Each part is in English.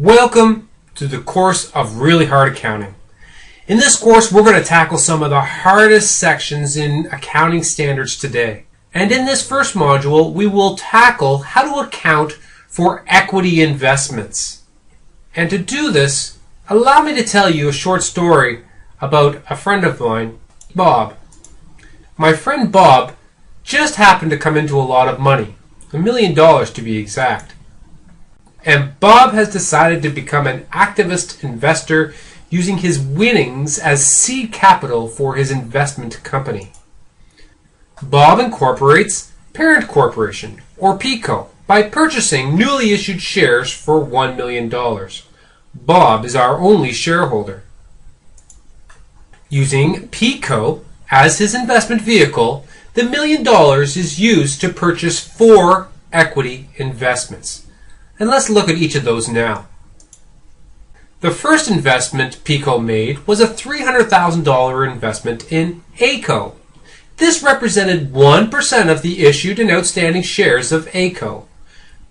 Welcome to the course of Really Hard Accounting. In this course, we're going to tackle some of the hardest sections in accounting standards today. And in this first module, we will tackle how to account for equity investments. And to do this, allow me to tell you a short story about a friend of mine, Bob. My friend Bob just happened to come into a lot of money, $1 million to be exact. And Bob has decided to become an activist investor using his winnings as seed capital for his investment company. Bob incorporates Parent Corporation, or PICO, by purchasing newly issued shares for $1 million. Bob is our only shareholder. Using PICO as his investment vehicle, the $1 million is used to purchase 4 equity investments. And let's look at each of those now. The first investment PICO made was a $300,000 investment in ACO. This represented 1% of the issued and outstanding shares of ACO.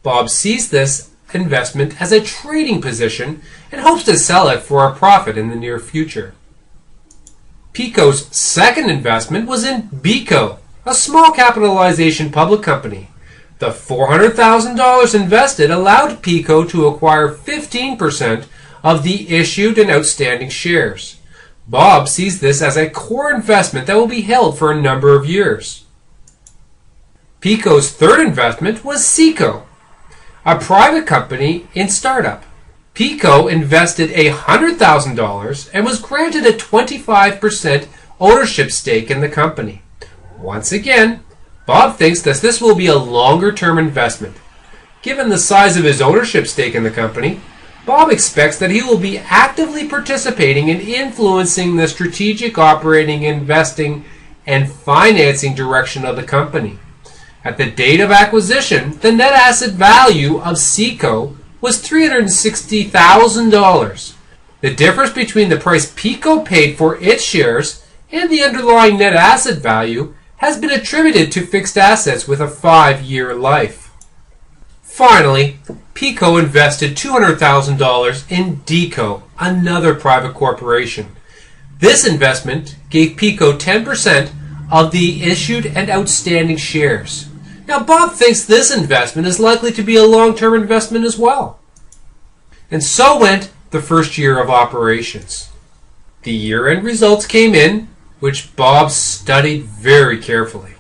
Bob sees this investment as a trading position and hopes to sell it for a profit in the near future. PICO's second investment was in BICO, a small capitalization public company. The $400,000 invested allowed PICO to acquire 15% of the issued and outstanding shares. Bob sees this as a core investment that will be held for a number of years. PICO's third investment was SECO, a private company in startup. PICO invested $100,000 and was granted a 25% ownership stake in the company. Once again, Bob thinks that this will be a longer-term investment. Given the size of his ownership stake in the company, Bob expects that he will be actively participating in influencing the strategic operating, investing, and financing direction of the company. At the date of acquisition, the net asset value of SECO was $360,000. The difference between the price PICO paid for its shares and the underlying net asset value has been attributed to fixed assets with a 5-year life. Finally, PICO invested $200,000 in DECO, another private corporation. This investment gave PICO 10% of the issued and outstanding shares. Now, Bob thinks this investment is likely to be a long-term investment as well. And so went the first year of operations. The year-end results came in, which Bob studied very carefully.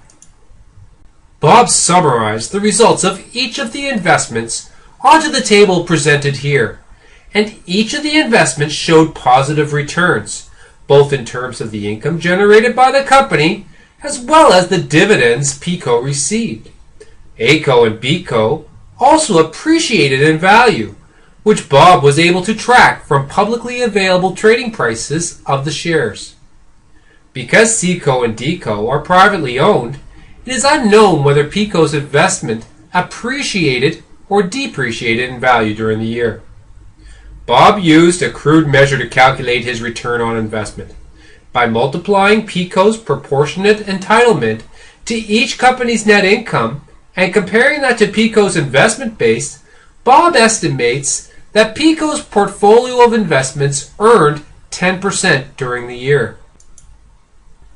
Bob summarized the results of each of the investments onto the table presented here, and each of the investments showed positive returns, both in terms of the income generated by the company as well as the dividends PICO received. ACO and BICO also appreciated in value, which Bob was able to track from publicly available trading prices of the shares. Because SECO and DECO are privately owned, it is unknown whether PICO's investment appreciated or depreciated in value during the year. Bob used a crude measure to calculate his return on investment. By multiplying PICO's proportionate entitlement to each company's net income and comparing that to PICO's investment base, Bob estimates that PICO's portfolio of investments earned 10% during the year.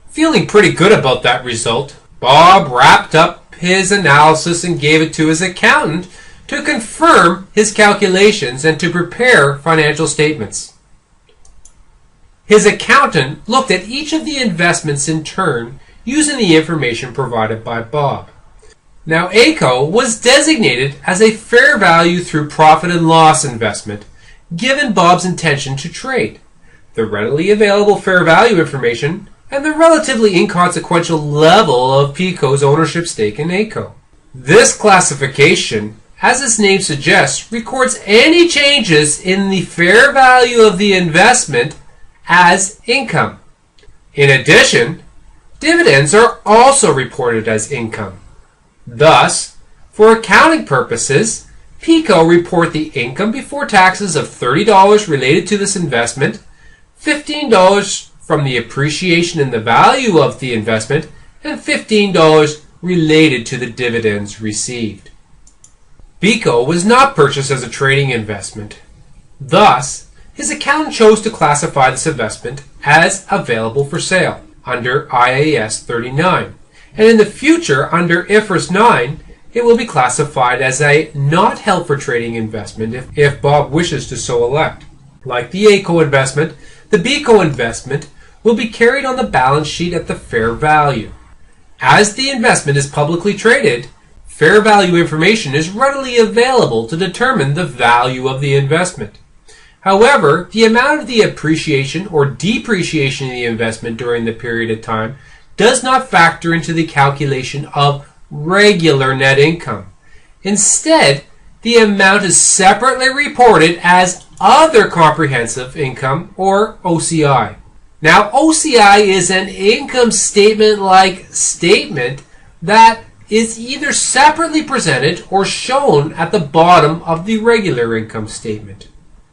Feeling pretty good about that result, Bob wrapped up his analysis and gave it to his accountant to confirm his calculations and to prepare financial statements. His accountant looked at each of the investments in turn using the information provided by Bob. Now, ACO was designated as a fair value through profit and loss investment, given Bob's intention to trade. The readily available fair value information and the relatively inconsequential level of PICO's ownership stake in ACO. This classification, as its name suggests, records any changes in the fair value of the investment as income. In addition, dividends are also reported as income. Thus, for accounting purposes, PICO report the income before taxes of $30 related to this investment, $15 from the appreciation in the value of the investment, and $15 related to the dividends received. BICO was not purchased as a trading investment. Thus, his accountant chose to classify this investment as available for sale under IAS 39, and in the future under IFRS 9, it will be classified as a not held for trading investment if Bob wishes to so elect. Like the A-Co investment, the B-Co investment will be carried on the balance sheet at the fair value. As the investment is publicly traded, fair value information is readily available to determine the value of the investment. However, the amount of the appreciation or depreciation of the investment during the period of time does not factor into the calculation of regular net income. Instead, the amount is separately reported as other comprehensive income, or OCI. Now, OCI is an income statement-like statement that is either separately presented or shown at the bottom of the regular income statement.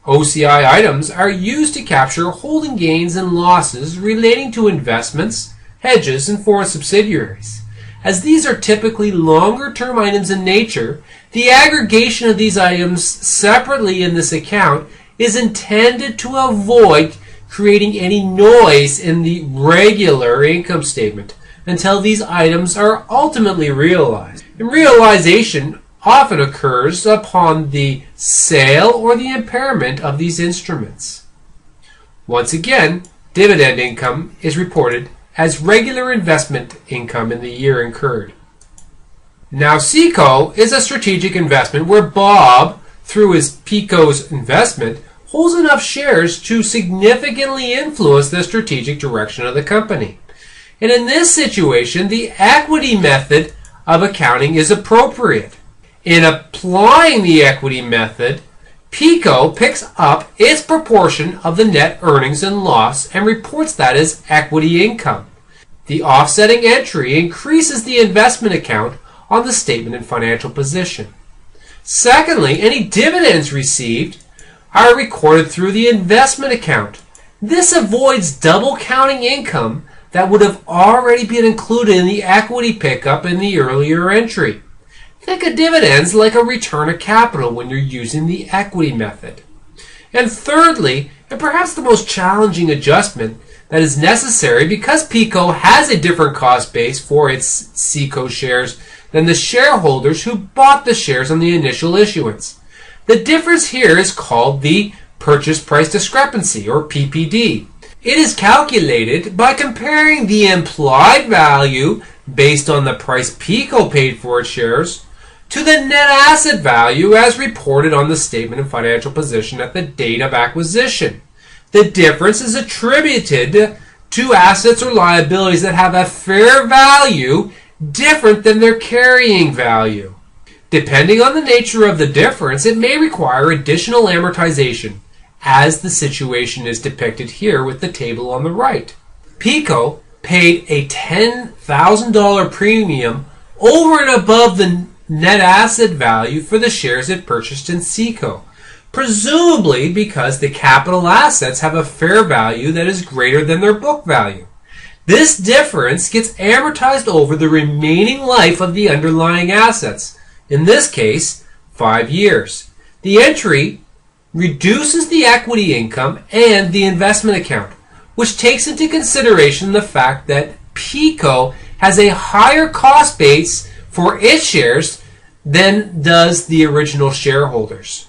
OCI items are used to capture holding gains and losses relating to investments, hedges, and foreign subsidiaries. As these are typically longer-term items in nature, the aggregation of these items separately in this account is intended to avoid creating any noise in the regular income statement until these items are ultimately realized. And realization often occurs upon the sale or the impairment of these instruments. Once again, dividend income is reported as regular investment income in the year incurred. Now, C-Co is a strategic investment where Bob, through his P-Co's investment, holds enough shares to significantly influence the strategic direction of the company. And in this situation, the equity method of accounting is appropriate. In applying the equity method, P-Co picks up its proportion of the net earnings and loss and reports that as equity income. The offsetting entry increases the investment account on the statement and financial position. Secondly, any dividends received are recorded through the investment account. This avoids double counting income that would have already been included in the equity pickup in the earlier entry. Think of dividends like a return of capital when you're using the equity method. And thirdly, and perhaps the most challenging adjustment that is necessary because P-Co has a different cost base for its C-Co shares than the shareholders who bought the shares on the initial issuance. The difference here is called the purchase price discrepancy, or PPD. It is calculated by comparing the implied value based on the price P-Co paid for its shares to the net asset value as reported on the statement of financial position at the date of acquisition. The difference is attributed to assets or liabilities that have a fair value different than their carrying value. Depending on the nature of the difference, it may require additional amortization, as the situation is depicted here with the table on the right. P-Co paid a $10,000 premium over and above the net asset value for the shares it purchased in C-Co, presumably because the capital assets have a fair value that is greater than their book value. This difference gets amortized over the remaining life of the underlying assets, in this case, 5 years. The entry reduces the equity income and the investment account, which takes into consideration the fact that P-Co has a higher cost base for its shares than does the original shareholders.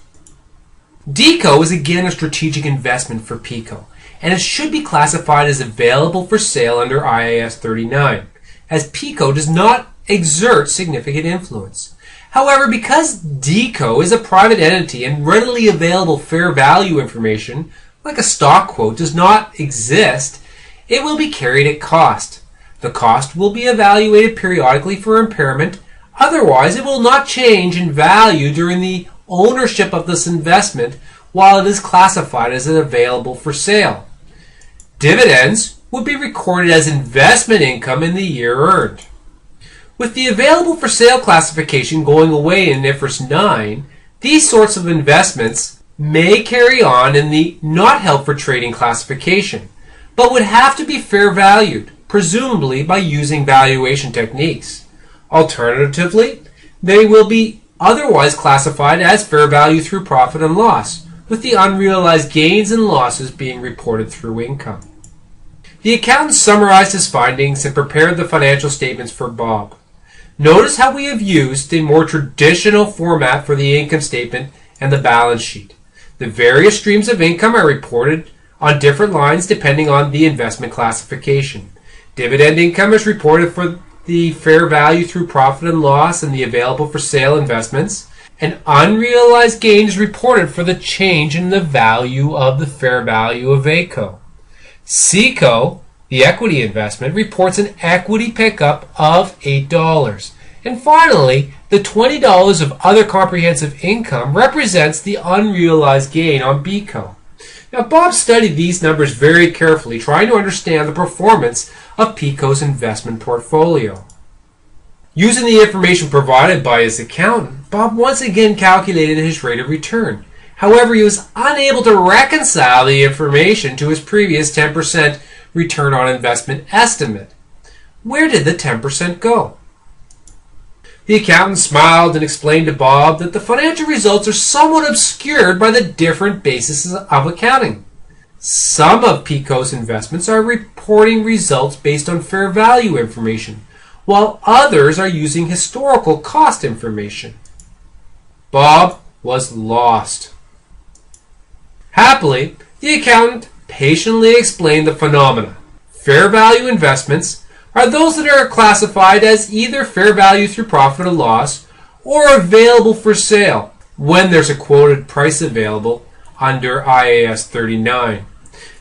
D-Co is again a strategic investment for P-Co, and it should be classified as available for sale under IAS 39, as P-Co does not exert significant influence. However, because D-Co is a private entity and readily available fair value information, like a stock quote, does not exist, it will be carried at cost. The cost will be evaluated periodically for impairment, otherwise it will not change in value during the ownership of this investment while it is classified as available for sale. Dividends would be recorded as investment income in the year earned. With the available for sale classification going away in IFRS 9, these sorts of investments may carry on in the not held for trading classification, but would have to be fair valued, presumably by using valuation techniques. Alternatively, they will be otherwise classified as fair value through profit and loss, with the unrealized gains and losses being reported through income. The accountant summarized his findings and prepared the financial statements for Bob. Notice how we have used a more traditional format for the income statement and the balance sheet. The various streams of income are reported on different lines depending on the investment classification. Dividend income is reported for the fair value through profit and loss and the available for sale investments. And unrealized gain is reported for the change in the value of the fair value of ACO. CECO, the equity investment, reports an equity pickup of $8. And finally, the $20 of other comprehensive income represents the unrealized gain on BCO. Now, Bob studied these numbers very carefully, trying to understand the performance of PICO's investment portfolio. Using the information provided by his accountant, Bob once again calculated his rate of return. However, he was unable to reconcile the information to his previous 10% return on investment estimate. Where did the 10% go? The accountant smiled and explained to Bob that the financial results are somewhat obscured by the different bases of accounting. Some of PICO's investments are reporting results based on fair value information, while others are using historical cost information. Bob was lost. Happily, the accountant patiently explained the phenomena. Fair value investments are those that are classified as either fair value through profit or loss or available for sale when there's a quoted price available under IAS 39.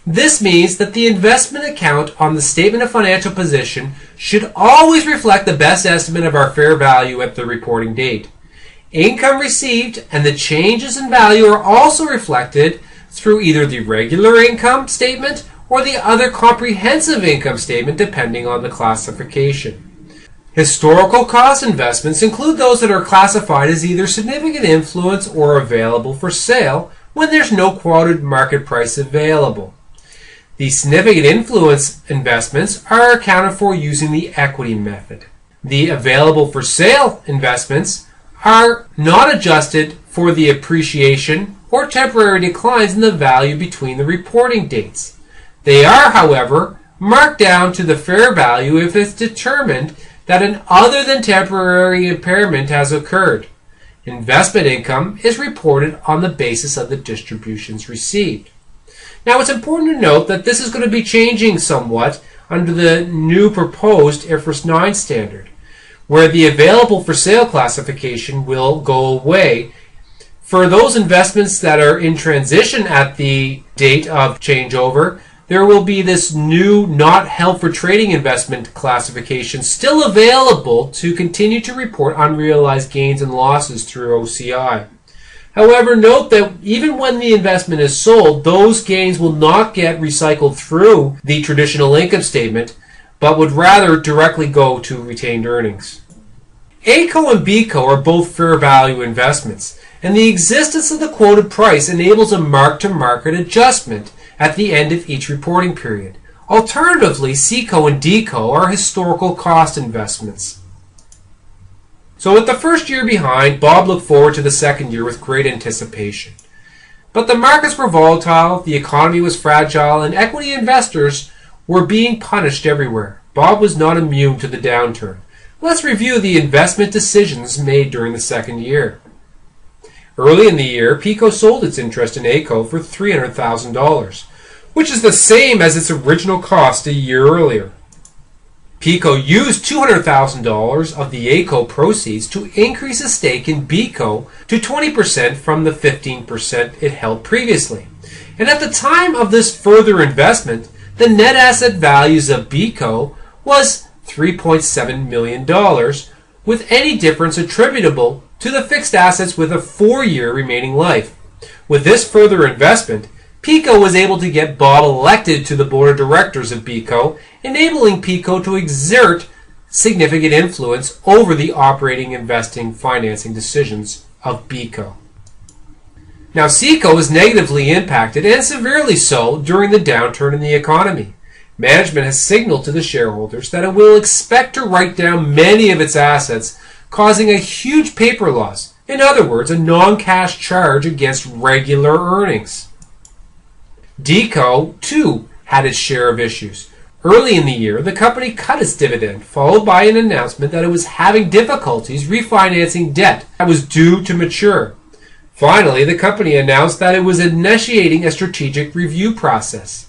This means that the investment account on the statement of financial position should always reflect the best estimate of our fair value at the reporting date. Income received and the changes in value are also reflected through either the regular income statement or the other comprehensive income statement depending on the classification. Historical cost investments include those that are classified as either significant influence or available for sale when there's no quoted market price available. The significant influence investments are accounted for using the equity method. The available for sale investments are not adjusted for the appreciation or temporary declines in the value between the reporting dates. They are, however, marked down to the fair value if it's determined that an other than temporary impairment has occurred. Investment income is reported on the basis of the distributions received. Now, it's important to note that this is going to be changing somewhat under the new proposed IFRS 9 standard, where the available for sale classification will go away. For those investments that are in transition at the date of changeover, there will be this new not held for trading investment classification still available to continue to report unrealized gains and losses through OCI. However, note that even when the investment is sold, those gains will not get recycled through the traditional income statement, but would rather directly go to retained earnings. ACO and BCO are both fair value investments, and the existence of the quoted price enables a mark-to-market adjustment at the end of each reporting period. Alternatively, CECO and DCO are historical cost investments. So with the first year behind, Bob looked forward to the second year with great anticipation. But the markets were volatile, the economy was fragile, and equity investors were being punished everywhere. Bob was not immune to the downturn. Let's review the investment decisions made during the second year. Early in the year, PICO sold its interest in ACO for $300,000, which is the same as its original cost a year earlier. PICO used $200,000 of the ACO proceeds to increase its stake in BCO to 20% from the 15% it held previously. And at the time of this further investment, the net asset values of BCO was $3.7 million, with any difference attributable to the fixed assets with a 4-year remaining life. With this further investment, PICO was able to get Bob elected to the board of directors of BCO, enabling PICO to exert significant influence over the operating, investing, financing decisions of BCO. Now, CECO was negatively impacted, and severely so, during the downturn in the economy. Management has signaled to the shareholders that it will expect to write down many of its assets, causing a huge paper loss. In other words, a non-cash charge against regular earnings. DECO, too, had its share of issues. Early in the year, the company cut its dividend, followed by an announcement that it was having difficulties refinancing debt that was due to mature. Finally, the company announced that it was initiating a strategic review process.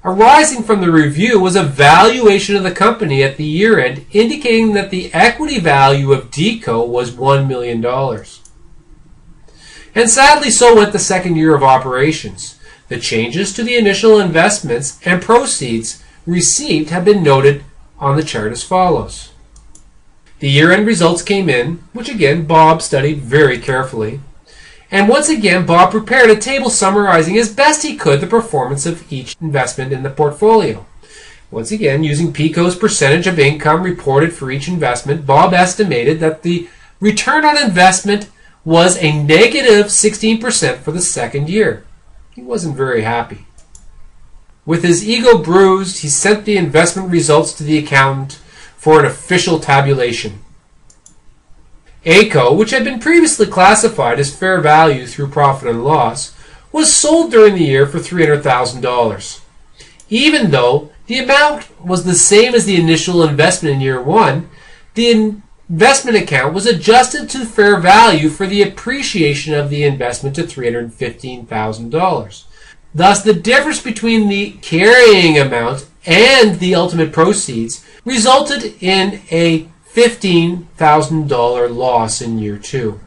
Arising from the review was a valuation of the company at the year end, indicating that the equity value of DECO was $1 million. And sadly, so went the second year of operations. The changes to the initial investments and proceeds received have been noted on the chart as follows. The year-end results came in, which again Bob studied very carefully. And once again, Bob prepared a table summarizing as best he could the performance of each investment in the portfolio. Once again, using PICO's percentage of income reported for each investment, Bob estimated that the return on investment was a negative 16% for the second year. He wasn't very happy. With his ego bruised, he sent the investment results to the accountant for an official tabulation. ACO, which had been previously classified as fair value through profit and loss, was sold during the year for $300,000. Even though the amount was the same as the initial investment in year one, the investment account was adjusted to fair value for the appreciation of the investment to $315,000. Thus, the difference between the carrying amount and the ultimate proceeds resulted in a $15,000 loss in year two.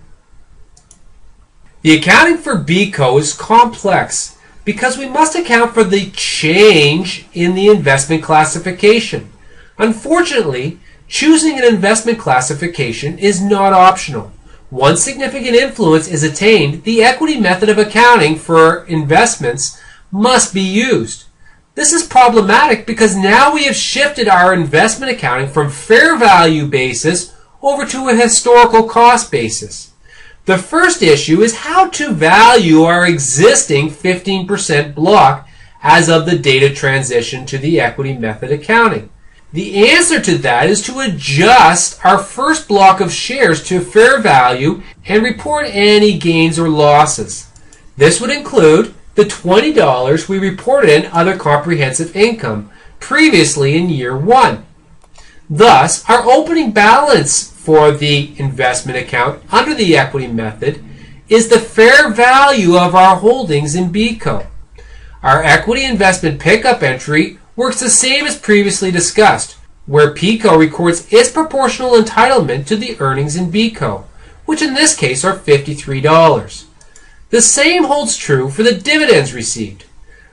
The accounting for BECO is complex because we must account for the change in the investment classification. Unfortunately, choosing an investment classification is not optional. Once significant influence is attained, the equity method of accounting for investments must be used. This is problematic because now we have shifted our investment accounting from fair value basis over to a historical cost basis. The first issue is how to value our existing 15% block as of the date of transition to the equity method accounting. The answer to that is to adjust our first block of shares to fair value and report any gains or losses. This would include the $20 we reported in other comprehensive income previously in year one. Thus, our opening balance for the investment account under the equity method is the fair value of our holdings in BECO. Our equity investment pickup entry works the same as previously discussed, where PICO records its proportional entitlement to the earnings in BECO, which in this case are $53. The same holds true for the dividends received.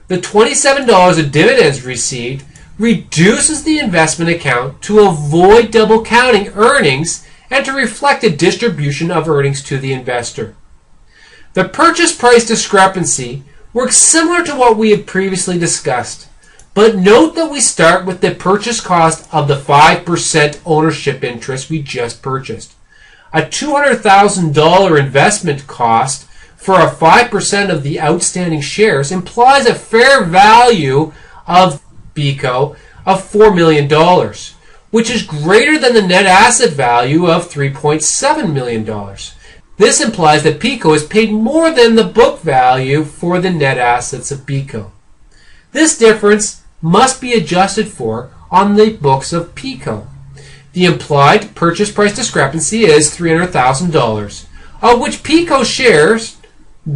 The $27 of dividends received reduces the investment account to avoid double counting earnings and to reflect a distribution of earnings to the investor. The purchase price discrepancy works similar to what we had previously discussed, but note that we start with the purchase cost of the 5% ownership interest we just purchased. A $200,000 investment cost for a 5% of the outstanding shares implies a fair value of BECO of $4 million, which is greater than the net asset value of $3.7 million. This implies that PICO is paid more than the book value for the net assets of BECO. This difference must be adjusted for on the books of PICO. The implied purchase price discrepancy is $300,000, of which PICO shares,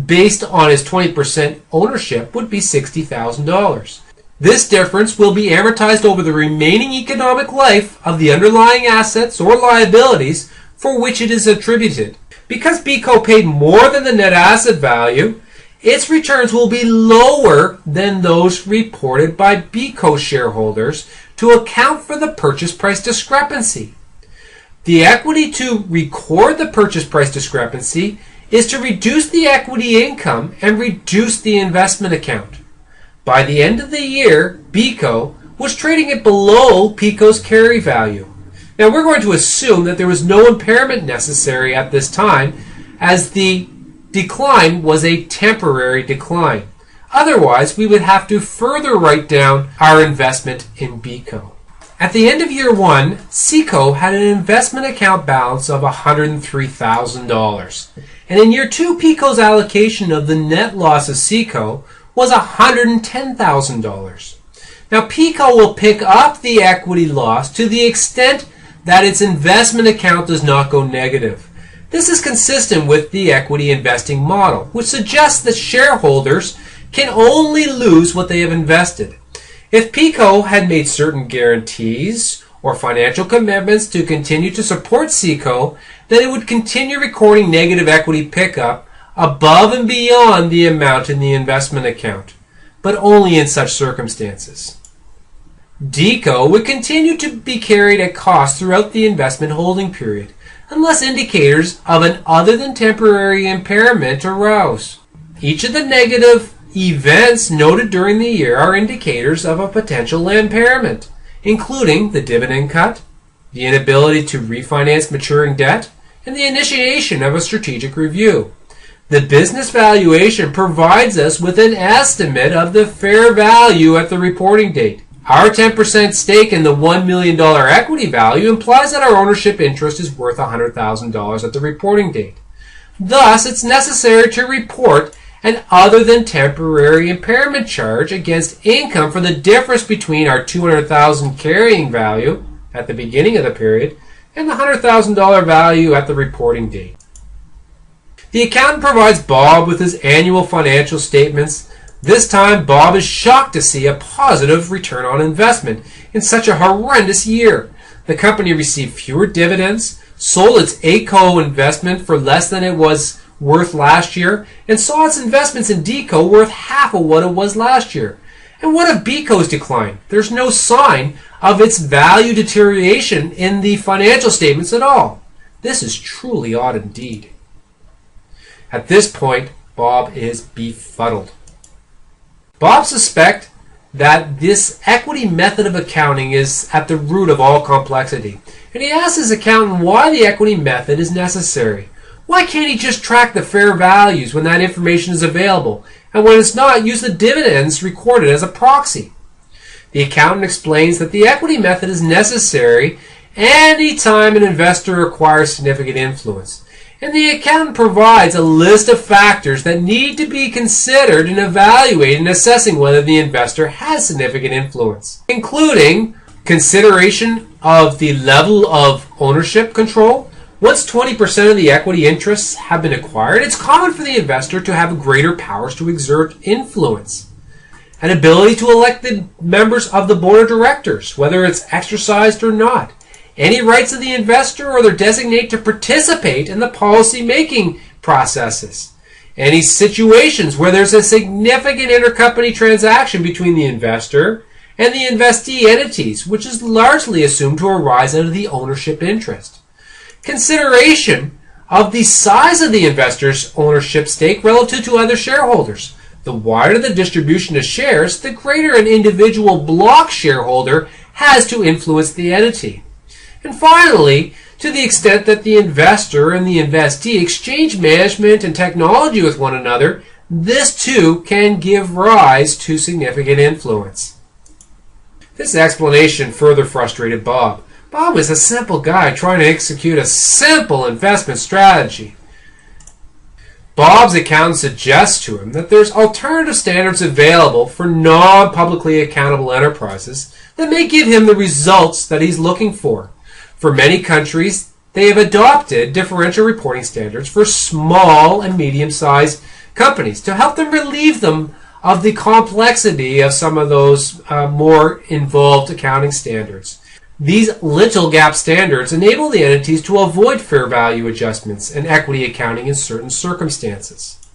based on its 20% ownership, would be $60,000. This difference will be amortized over the remaining economic life of the underlying assets or liabilities for which it is attributed. Because BECO paid more than the net asset value, its returns will be lower than those reported by BECO shareholders to account for the purchase price discrepancy. The equity to record the purchase price discrepancy is to reduce the equity income and reduce the investment account. By the end of the year, BECO was trading at below PICO's carry value. Now we're going to assume that there was no impairment necessary at this time, as the decline was a temporary decline. Otherwise, we would have to further write down our investment in BECO. At the end of year one, SECO had an investment account balance of $103,000. And in year 2, PICO's allocation of the net loss of CICO was $110,000. Now, PICO will pick up the equity loss to the extent that its investment account does not go negative. This is consistent with the equity investing model, which suggests that shareholders can only lose what they have invested. If PICO had made certain guarantees or financial commitments to continue to support CICO, then it would continue recording negative equity pickup above and beyond the amount in the investment account, but only in such circumstances. DECO would continue to be carried at cost throughout the investment holding period, unless indicators of an other than temporary impairment arouse. Each of the negative events noted during the year are indicators of a potential impairment, including the dividend cut, the inability to refinance maturing debt, and the initiation of a strategic review. The business valuation provides us with an estimate of the fair value at the reporting date. Our 10% stake in the $1 million equity value implies that our ownership interest is worth $100,000 at the reporting date. Thus, it's necessary to report an other than temporary impairment charge against income for the difference between our $200,000 carrying value at the beginning of the period and the $100,000 value at the reporting date. The accountant provides Bob with his annual financial statements. This time, Bob is shocked to see a positive return on investment in such a horrendous year. The company received fewer dividends, sold its ACO investment for less than it was worth last year, and saw its investments in DECO worth half of what it was last year. And what of BECO's decline? There's no sign of its value deterioration in the financial statements at all. This is truly odd indeed. At this point, Bob is befuddled. Bob suspects that this equity method of accounting is at the root of all complexity, and he asks his accountant why the equity method is necessary. Why can't he just track the fair values when that information is available, and when it's not, use the dividends recorded as a proxy? The accountant explains that the equity method is necessary any time an investor acquires significant influence. And the accountant provides a list of factors that need to be considered in evaluating and assessing whether the investor has significant influence, including consideration of the level of ownership control. Once 20% of the equity interests have been acquired, it's common for the investor to have greater powers to exert influence. An ability to elect the members of the board of directors, whether it's exercised or not. Any rights of the investor or their designate to participate in the policy-making processes. Any situations where there's a significant intercompany transaction between the investor and the investee entities, which is largely assumed to arise out of the ownership interest. Consideration of the size of the investor's ownership stake relative to other shareholders. The wider the distribution of shares, the greater an individual block shareholder has to influence the entity. And finally, to the extent that the investor and the investee exchange management and technology with one another, this too can give rise to significant influence. This explanation further frustrated Bob. Bob was a simple guy trying to execute a simple investment strategy. Bob's accountant suggests to him that there's alternative standards available for non-publicly accountable enterprises that may give him the results that he's looking for. For many countries, they have adopted differential reporting standards for small and medium-sized companies to help them relieve them of the complexity of some of those more involved accounting standards. These little gap standards enable the entities to avoid fair value adjustments and equity accounting in certain circumstances.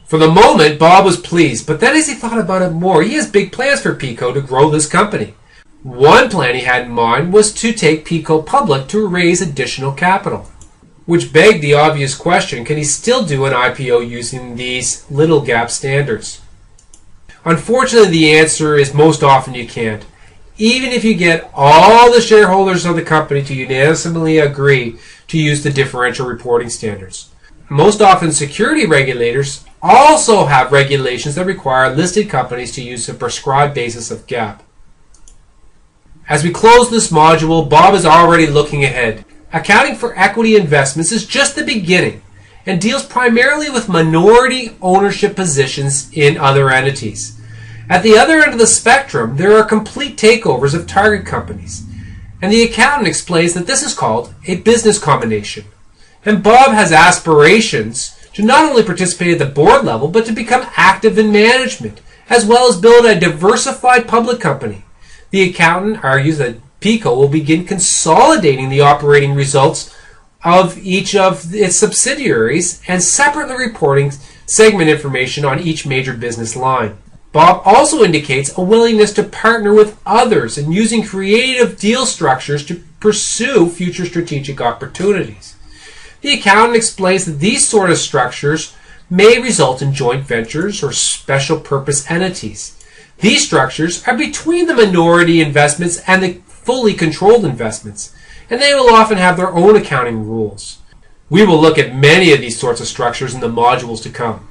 For the moment, Bob was pleased, but then as he thought about it more, he has big plans for PICO to grow this company. One plan he had in mind was to take PICO public to raise additional capital, which begged the obvious question, can he still do an IPO using these little gap standards? Unfortunately, the answer is most often you can't. Even if you get all the shareholders of the company to unanimously agree to use the differential reporting standards. Most often, security regulators also have regulations that require listed companies to use a prescribed basis of GAAP. As we close this module, Bob is already looking ahead. Accounting for equity investments is just the beginning, and deals primarily with minority ownership positions in other entities. At the other end of the spectrum, there are complete takeovers of target companies, and the accountant explains that this is called a business combination. And Bob has aspirations to not only participate at the board level, but to become active in management, as well as build a diversified public company. The accountant argues that PECO will begin consolidating the operating results of each of its subsidiaries and separately reporting segment information on each major business line. Bob also indicates a willingness to partner with others and using creative deal structures to pursue future strategic opportunities. The accountant explains that these sort of structures may result in joint ventures or special purpose entities. These structures are between the minority investments and the fully controlled investments, and they will often have their own accounting rules. We will look at many of these sorts of structures in the modules to come.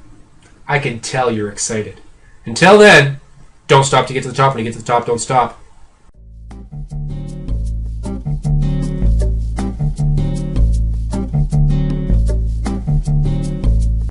I can tell you're excited. Until then, don't stop to get to the top. When you get to the top, don't stop.